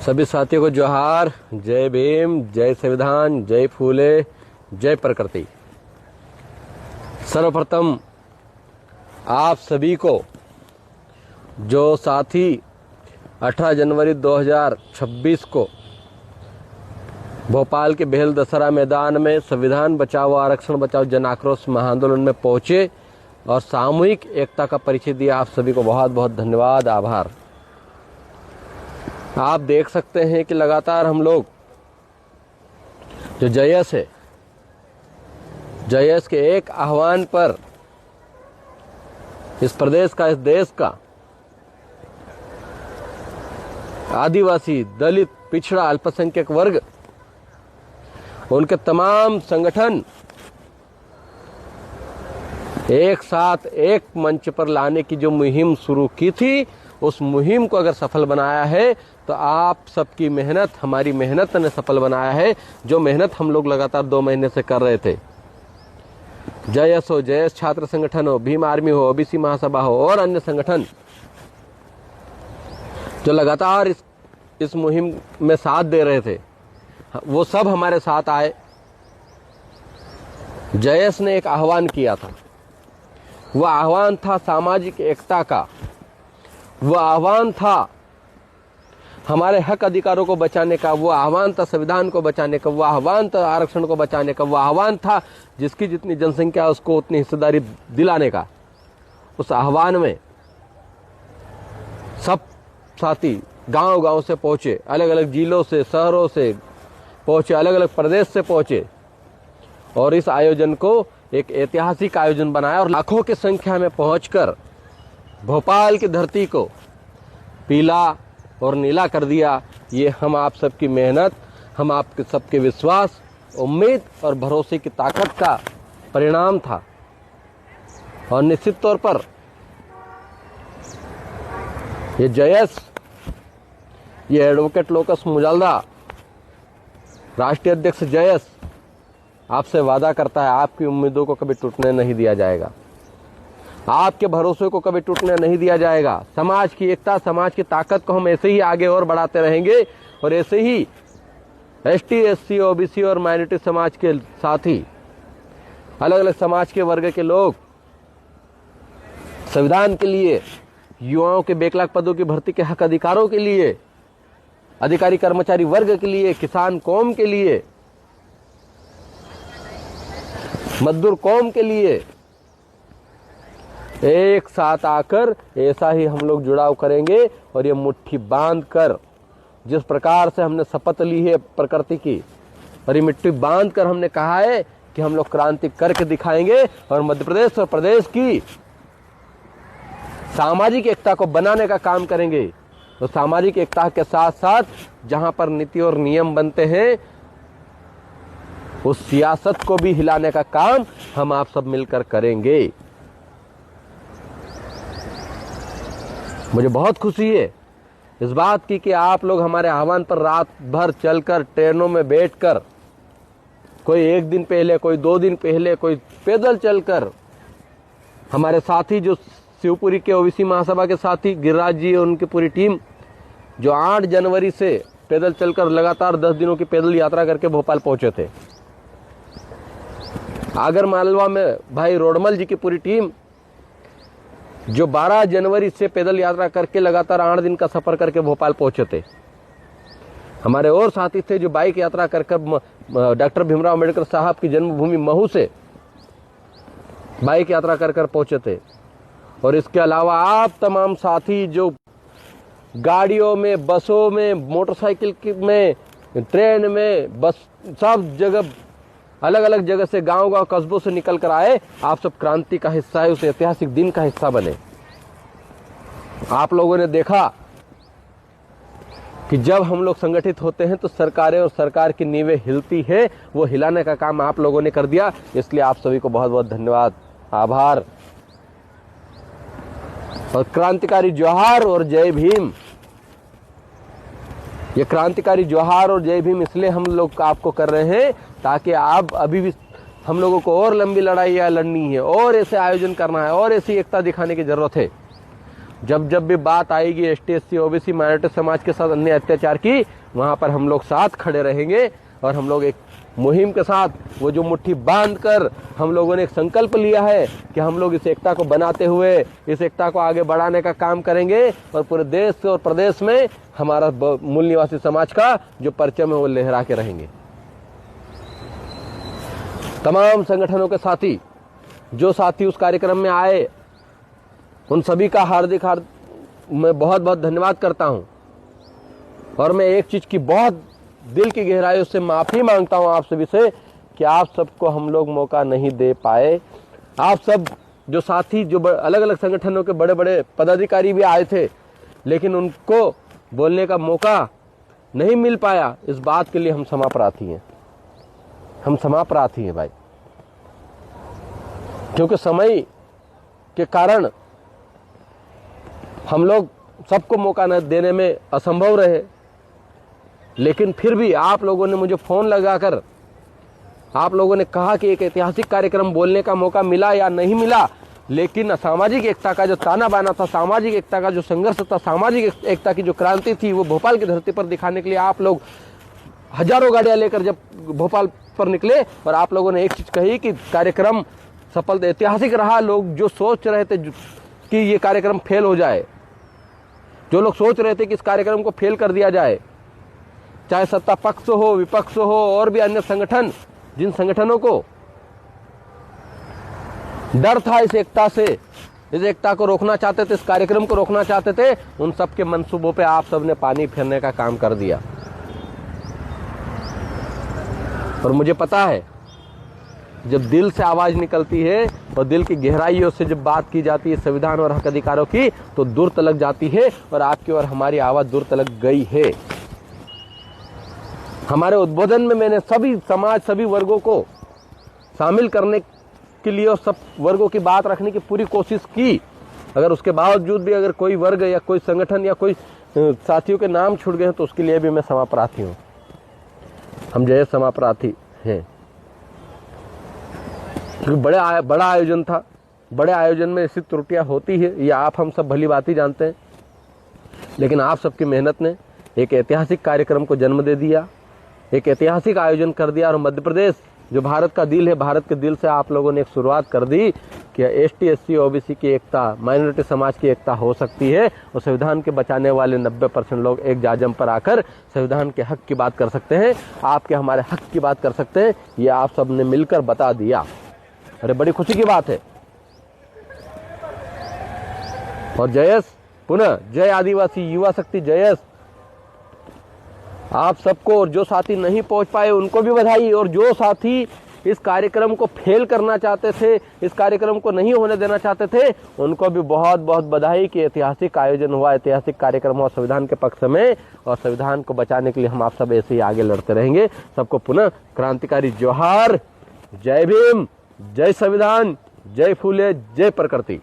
सभी साथियों को जोहार। जय भीम, जय संविधान, जय फूले, जय प्रकृति। सर्वप्रथम आप सभी को जो साथी 18 जनवरी 2026 को भोपाल के बेहल दशहरा मैदान में संविधान बचाओ आरक्षण बचाओ जन आक्रोश महाआंदोलन में पहुंचे और सामूहिक एकता का परिचय दिया, आप सभी को बहुत बहुत धन्यवाद, आभार। आप देख सकते हैं कि लगातार हम लोग जो जयस है, जयस के एक आह्वान पर इस प्रदेश का, इस देश का आदिवासी, दलित, पिछड़ा, अल्पसंख्यक वर्ग, उनके तमाम संगठन एक साथ एक मंच पर लाने की जो मुहिम शुरू की थी, उस मुहिम को अगर सफल बनाया है तो आप सबकी मेहनत, हमारी मेहनत ने सफल बनाया है। जो मेहनत हम लोग लगातार 2 महीने से कर रहे थे, जयस हो, जयस छात्र संगठन हो, भीम आर्मी हो, ओबीसी महासभा हो और अन्य संगठन जो लगातार इस मुहिम में साथ दे रहे थे, वो सब हमारे साथ आए। जयस ने एक आह्वान किया था, वो आह्वान था सामाजिक एकता का, वो आह्वान था हमारे हक अधिकारों को बचाने का, वो आह्वान था संविधान को बचाने का, वो आह्वान था आरक्षण को बचाने का, वो आह्वान था जिसकी जितनी जनसंख्या उसको उतनी हिस्सेदारी दिलाने का। उस आह्वान में सब साथी गांव-गांव से पहुंचे, अलग अलग जिलों से, शहरों से पहुंचे, अलग अलग प्रदेश से पहुंचे और इस आयोजन को एक ऐतिहासिक आयोजन बनाया और लाखों की संख्या में पहुंचकर भोपाल की धरती को पीला और नीला कर दिया। ये हम आप सबकी मेहनत, हम आपके सबके विश्वास, उम्मीद और भरोसे की ताकत का परिणाम था। और निश्चित तौर पर ये जयस, ये एडवोकेट लोकस मुजाल्दा, राष्ट्रीय अध्यक्ष जयस आपसे वादा करता है, आपकी उम्मीदों को कभी टूटने नहीं दिया जाएगा, आपके भरोसे को कभी टूटने नहीं दिया जाएगा। समाज की एकता, समाज की ताकत को हम ऐसे ही आगे और बढ़ाते रहेंगे और ऐसे ही एसटी, एससी, ओबीसी और माइनॉरिटी समाज के साथी, अलग अलग समाज के वर्ग के लोग संविधान के लिए, युवाओं के बेकलाक पदों की भर्ती के हक अधिकारों के लिए, अधिकारी कर्मचारी वर्ग के लिए, किसान कौम के लिए, मजदूर कौम के लिए एक साथ आकर ऐसा ही हम लोग जुड़ाव करेंगे। और ये मुट्ठी बांध कर, जिस प्रकार से हमने शपथ ली है प्रकृति की, और ये मुट्ठी बांध कर हमने कहा है कि हम लोग क्रांति करके दिखाएंगे और मध्य प्रदेश और प्रदेश की सामाजिक एकता को बनाने का काम करेंगे। तो सामाजिक एकता के साथ साथ जहां पर नीति और नियम बनते हैं, उस सियासत को भी हिलाने का काम हम आप सब मिलकर करेंगे। मुझे बहुत खुशी है इस बात की कि आप लोग हमारे आह्वान पर रात भर चलकर, ट्रेनों में बैठकर, कोई 1 दिन पहले, कोई 2 दिन पहले, कोई पैदल चलकर, हमारे साथी जो शिवपुरी के ओबीसी महासभा के साथी गिरिराज जी और उनकी पूरी टीम जो 8 जनवरी से पैदल चलकर लगातार 10 दिनों की पैदल यात्रा करके भोपाल पहुंचे थे। आगर मालवा में भाई रोडमल जी की पूरी टीम जो 12 जनवरी से पैदल यात्रा करके लगातार 8 दिन का सफर करके भोपाल पहुंचे थे। हमारे और साथी थे जो बाइक यात्रा करके डॉक्टर भीमराव अम्बेडकर साहब की जन्मभूमि महू से बाइक यात्रा कर पहुंचे थे। और इसके अलावा आप तमाम साथी जो गाड़ियों में, बसों में, मोटरसाइकिल में, ट्रेन में, बस, सब जगह, अलग अलग जगह से, गांव-गांव, कस्बों से निकल कर आए, आप सब क्रांति का हिस्सा है, उस ऐतिहासिक दिन का हिस्सा बने। आप लोगों ने देखा कि जब हम लोग संगठित होते हैं तो सरकारें और सरकार की नींवें हिलती है, वो हिलाने का काम आप लोगों ने कर दिया। इसलिए आप सभी को बहुत बहुत धन्यवाद, आभार और क्रांतिकारी जोहार और जय भीम। ये क्रांतिकारी जोहार और जय भीम इसलिए हम लोग आपको कर रहे हैं ताकि आप अभी भी हम लोगों को और लंबी लड़ाई लड़नी है और ऐसे आयोजन करना है और ऐसी एकता दिखाने की जरूरत है। जब जब भी बात आएगी एसटी एससी ओबीसी माइनॉरिटी समाज के साथ अन्य अत्याचार की, वहां पर हम लोग साथ खड़े रहेंगे। और हम लोग एक मुहिम के साथ, वो जो मुट्ठी बांध कर हम लोगों ने एक संकल्प लिया है कि हम लोग इस एकता को बनाते हुए इस एकता को आगे बढ़ाने का काम करेंगे और पूरे देश और प्रदेश में हमारा मूल निवासी समाज का जो परचम है वो लहरा के रहेंगे। तमाम संगठनों के साथी, जो साथी उस कार्यक्रम में आए, उन सभी का हार्दिक मैं बहुत बहुत धन्यवाद करता हूं। और मैं एक चीज की बहुत दिल की गहराइयों से माफी मांगता हूं आप सभी से कि आप सबको हम लोग मौका नहीं दे पाए। आप सब जो साथी, जो अलग अलग संगठनों के बड़े बड़े पदाधिकारी भी आए थे, लेकिन उनको बोलने का मौका नहीं मिल पाया। इस बात के लिए हम क्षमा प्रार्थी हैं, हम क्षमा प्रार्थी हैं भाई, क्योंकि समय के कारण हम लोग सबको मौका न देने में असंभव रहे। लेकिन फिर भी आप लोगों ने मुझे फोन लगाकर आप लोगों ने कहा कि एक ऐतिहासिक कार्यक्रम बोलने का मौका मिला या नहीं मिला, लेकिन सामाजिक एकता का जो ताना बाना था, सामाजिक एकता का जो संघर्ष था, सामाजिक एकता की जो क्रांति थी, वो भोपाल की धरती पर दिखाने के लिए आप लोग हजारों गाड़ियां लेकर जब भोपाल पर निकले और आप लोगों ने एक चीज कही कि कार्यक्रम सफल ऐतिहासिक रहा। लोग जो सोच रहे थे कि ये कार्यक्रम फेल हो जाए, जो लोग सोच रहे थे कि इस कार्यक्रम को फेल कर दिया जाए, चाहे सत्ता पक्ष हो, विपक्ष हो और भी अन्य संगठन, जिन संगठनों को डर था इस एकता से, इस एकता को रोकना चाहते थे, इस कार्यक्रम को रोकना चाहते थे, उन सबके मंसूबों पे आप सबने पानी फेरने का काम कर दिया। और मुझे पता है, जब दिल से आवाज निकलती है और दिल की गहराइयों से जब बात की जाती है संविधान और हक अधिकारों की, तो दूर तलक जाती है। और आपकी और हमारी आवाज दूर तलक गई है। हमारे उद्बोधन में मैंने सभी समाज, सभी वर्गों को शामिल करने के लिए और सब वर्गों की बात रखने की पूरी कोशिश की। अगर उसके बावजूद भी अगर कोई वर्ग या कोई संगठन या कोई साथियों के नाम छूट गए तो उसके लिए भी मैं क्षमा प्रार्थी हूँ। हम जय क्षमा प्रार्थी हैं, क्योंकि बड़ा आयोजन था। बड़े आयोजन में ऐसी त्रुटियां होती है, ये आप हम सब भली बात ही जानते हैं। लेकिन आप सबकी मेहनत ने एक ऐतिहासिक कार्यक्रम को जन्म दे दिया, एक ऐतिहासिक आयोजन कर दिया। और मध्य प्रदेश जो भारत का दिल है, भारत के दिल से आप लोगों ने एक शुरुआत कर दी कि एसटी एससी ओबीसी की एकता, माइनॉरिटी समाज की एकता हो सकती है। और संविधान के बचाने वाले 90% लोग एक जाजम पर आकर संविधान के हक की बात कर सकते हैं, आपके हमारे हक की बात कर सकते हैं। ये आप सब ने मिलकर बता दिया। अरे बड़ी खुशी की बात है। और जयस, पुनः जय आदिवासी युवा शक्ति जयस। आप सबको, और जो साथी नहीं पहुंच पाए उनको भी बधाई। और जो साथी इस कार्यक्रम को फेल करना चाहते थे, इस कार्यक्रम को नहीं होने देना चाहते थे, उनको भी बहुत बहुत बधाई कि ऐतिहासिक आयोजन हुआ, ऐतिहासिक कार्यक्रम हुआ संविधान के पक्ष में। और संविधान को बचाने के लिए हम आप सब ऐसे ही आगे लड़ते रहेंगे। सबको पुनः क्रांतिकारी जोहार। जय भीम, जय संविधान, जय फूले, जय प्रकृति।